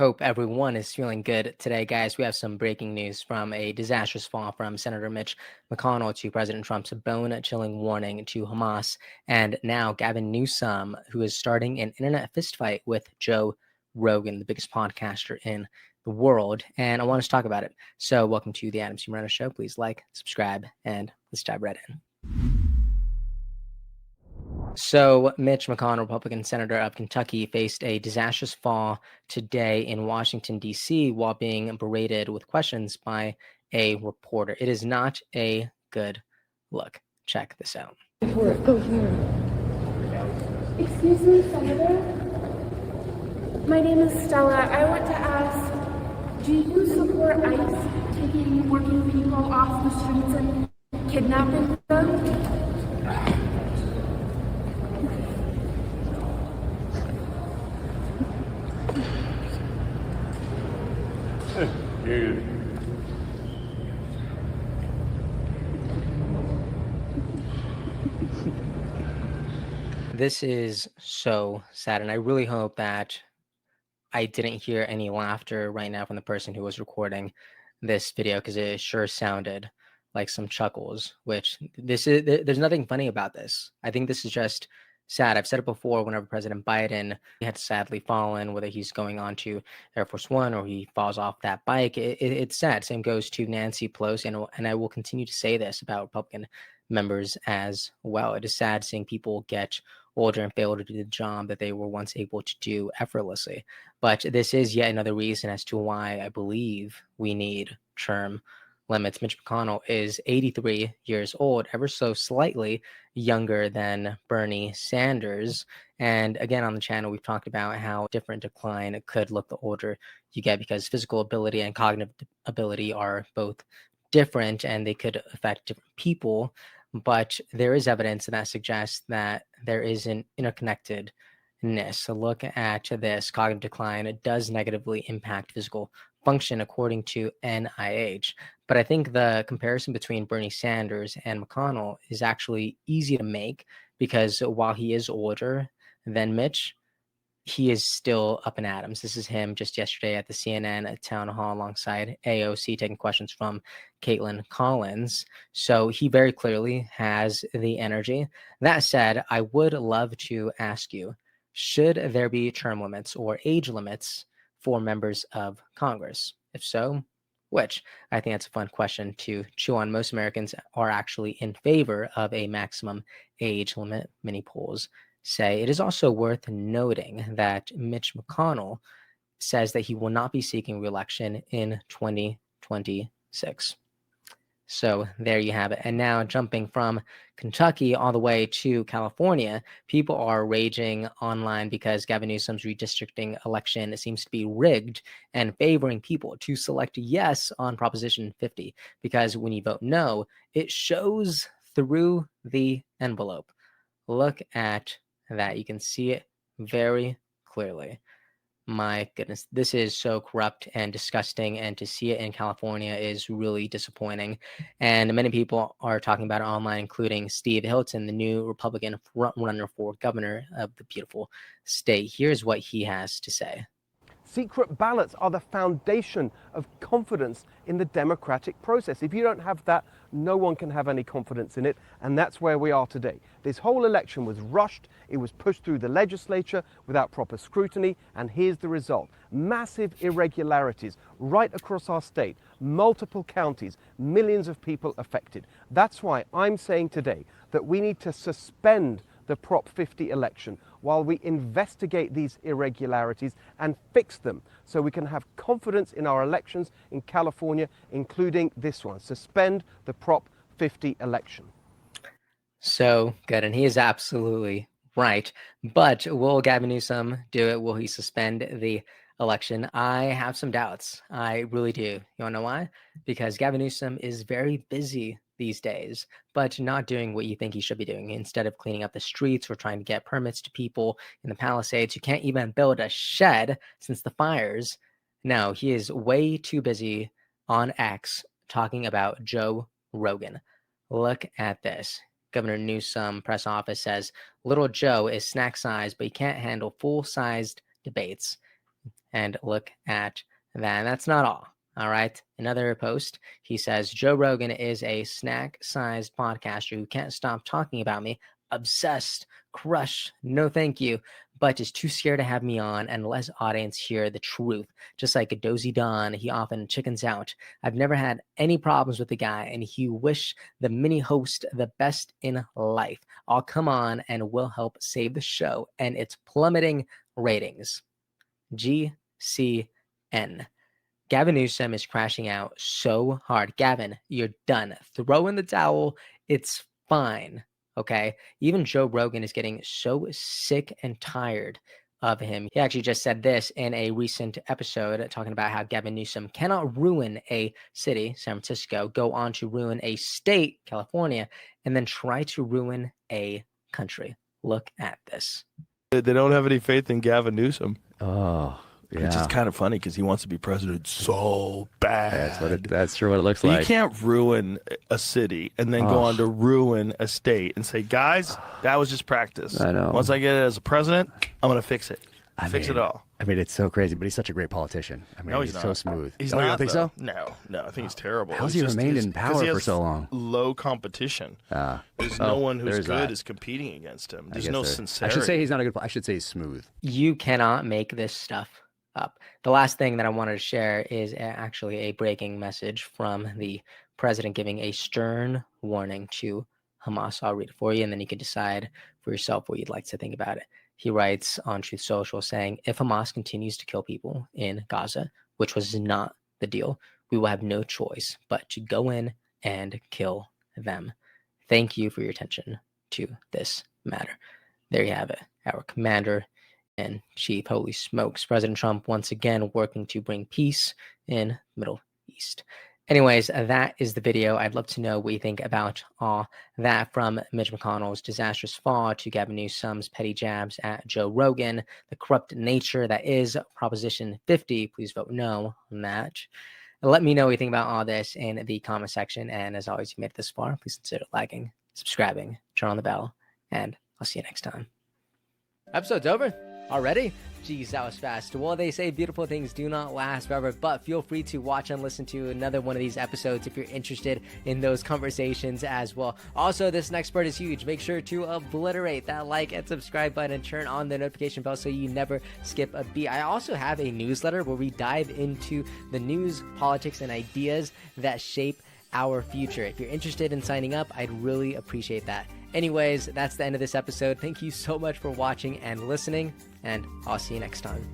Hope everyone is feeling good today, guys. We have some breaking news from a disastrous fall from Senator Mitch McConnell to President Trump's bone-chilling warning to Hamas, and now Gavin Newsom, who is starting an internet fistfight with Joe Rogan, the biggest podcaster in the world. And I want us to talk about it. So, welcome to the Adam C. Moreno Show. Please like, subscribe, and let's dive right in. So, Mitch McConnell, Republican Senator of Kentucky, faced a disastrous fall today in Washington, D.C., while being berated with questions by a reporter. It is not a good look. Check this out. Go here. Excuse me, Senator. My name is Stella. I want to ask, do you support ICE taking working people off the streets and kidnapping them? Dude. This is so sad, and I really hope that I didn't hear any laughter right now from the person who was recording this video, because it sure sounded like some chuckles, which there's nothing funny about this. I think this is just sad. I've said it before, whenever President Biden had sadly fallen, whether he's going on to Air Force One or he falls off that bike, it's sad. Same goes to Nancy Pelosi, and I will continue to say this about Republican members as well. It is sad seeing people get older and fail to do the job that they were once able to do effortlessly. But this is yet another reason as to why I believe we need term limits. Mitch McConnell is 83 years old, ever so slightly younger than Bernie Sanders. And again, on the channel, we've talked about how different decline could look the older you get, because physical ability and cognitive ability are both different and they could affect different people. But there is evidence that suggests that there is an interconnectedness. So look at this. Cognitive decline, it does negatively impact physical function according to NIH. But I think the comparison between Bernie Sanders and McConnell is actually easy to make, because while he is older than Mitch, he is still up in atoms. This is him just yesterday at the CNN town hall alongside AOC, taking questions from Caitlin Collins. So he very clearly has the energy. That said, I would love to ask you, should there be term limits or age limits for members of Congress? If so, which? I think that's a fun question to chew on. Most Americans are actually in favor of a maximum age limit. Many polls say. It is also worth noting that Mitch McConnell says that he will not be seeking re-election in 2026. So there you have it. And now, jumping from Kentucky all the way to California, people are raging online because Gavin Newsom's redistricting election seems to be rigged and favoring people to select yes on Proposition 50. Because when you vote no, it shows through the envelope. Look at that. You can see it very clearly. My goodness, this is so corrupt and disgusting, and to see it in California is really disappointing. And many people are talking about it online, including Steve Hilton, the new Republican frontrunner for governor of the beautiful state. Here's what he has to say. Secret ballots are the foundation of confidence in the democratic process. If you don't have that, no one can have any confidence in it, and that's where we are today. This whole election was rushed, it was pushed through the legislature without proper scrutiny, and here's the result. Massive irregularities right across our state, multiple counties, millions of people affected. That's why I'm saying today that we need to suspend the Prop 50 election while we investigate these irregularities and fix them, so we can have confidence in our elections in California, including this one. Suspend the Prop 50 election. So good, and he is absolutely right. But will Gavin Newsom do it? Will he suspend the election? I have some doubts. I really do. You want to know why? Because Gavin Newsom is very busy these days, but not doing what you think he should be doing. Instead of cleaning up the streets or trying to get permits to people in the Palisades who can't even build a shed since the fires, no, he is way too busy on X talking about Joe Rogan. Look at this. Governor Newsom press office says little Joe is snack sized, but he can't handle full-sized debates. And look at that. And that's not all. All right. Another post. He says, Joe Rogan is a snack-sized podcaster who can't stop talking about me. Obsessed. Crush. No thank you. But is too scared to have me on and less audience hear the truth. Just like a dozy Don, he often chickens out. I've never had any problems with the guy, and he wish the mini host the best in life. I'll come on and will help save the show and its plummeting ratings. GCN. Gavin Newsom is crashing out so hard. Gavin, you're done. Throw in the towel. It's fine. Okay. Even Joe Rogan is getting so sick and tired of him. He actually just said this in a recent episode talking about how Gavin Newsom cannot ruin a city, San Francisco, go on to ruin a state, California, and then try to ruin a country. Look at this. They don't have any faith in Gavin Newsom. Oh, yeah. Which is kind of funny because he wants to be president so bad. That's true what it looks But like. you can't ruin a city and then go on to ruin a state and say, guys, that was just practice. I know. Once I get it as a president, I'm going to fix it. Fix it all. I mean, it's so crazy, but he's such a great politician. I mean, No, he's not. so smooth. He's You not, don't think though. so? No, I think he's terrible. How's It's he just- remained he's- in 'cause power he for has so long? Low competition. There's no one who's there's good that. is competing against him. I There's guess no I sincerity. should say he's not a good. I should say he's smooth. You cannot make this stuff up. The last thing that I wanted to share is actually a breaking message from the president giving a stern warning to Hamas. I'll read it for you, and then you can decide for yourself what you'd like to think about it. He writes on Truth Social saying, if Hamas continues to kill people in Gaza, which was not the deal, we will have no choice but to go in and kill them. Thank you for your attention to this matter. There you have it. Our commander in chief. Holy smokes. President Trump once again working to bring peace in the Middle East. Anyways, that is the video. I'd love to know what you think about all that, from Mitch McConnell's disastrous fall to Gavin Newsom's petty jabs at Joe Rogan, the corrupt nature that is Proposition 50. Please vote no on that. And let me know what you think about all this in the comment section. And as always, if you made it this far, please consider liking, subscribing, turn on the bell, and I'll see you next time. Episode's over already? Geez, that was fast. Well, they say beautiful things do not last forever, but feel free to watch and listen to another one of these episodes if you're interested in those conversations as well. Also, this next part is huge. Make sure to obliterate that like and subscribe button and turn on the notification bell so you never skip a beat. I also have a newsletter where we dive into the news, politics, and ideas that shape our future. If you're interested in signing up, I'd really appreciate that. Anyways, that's the end of this episode. Thank you so much for watching and listening, and I'll see you next time.